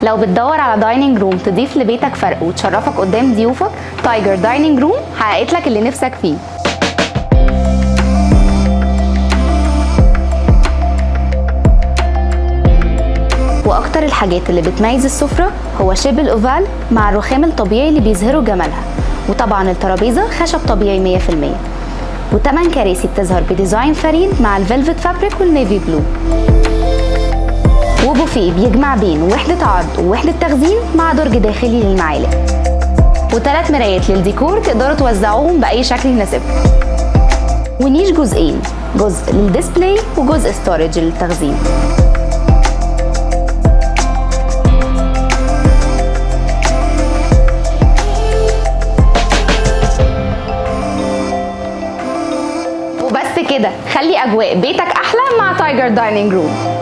لو بتدور على دايننج روم تضيف لبيتك فرق وتشرفك قدام ضيوفك، تايجر دايننج روم حققت لك اللي نفسك فيه. واكتر الحاجات اللي بتميز السفرة هو شبه الاوفال مع الرخام الطبيعي اللي بيظهروا جمالها، وطبعا الترابيزة خشب طبيعي 100%، و8 كراسي بتظهر بديزاين فريد مع الفيلفت فابريك والنيفي بلو، وبوفيه بيجمع بين وحدة عرض ووحدة تخزين مع درج داخلي للمعالق، و3 مرايات للديكور تقدروا توزعوهم بأي شكل يناسبكم، ونيش جزئين، جزء للديسبلاي وجزء ستورج للتخزين. وبس كده، خلي أجواء بيتك أحلى مع تايجر دايننج روم.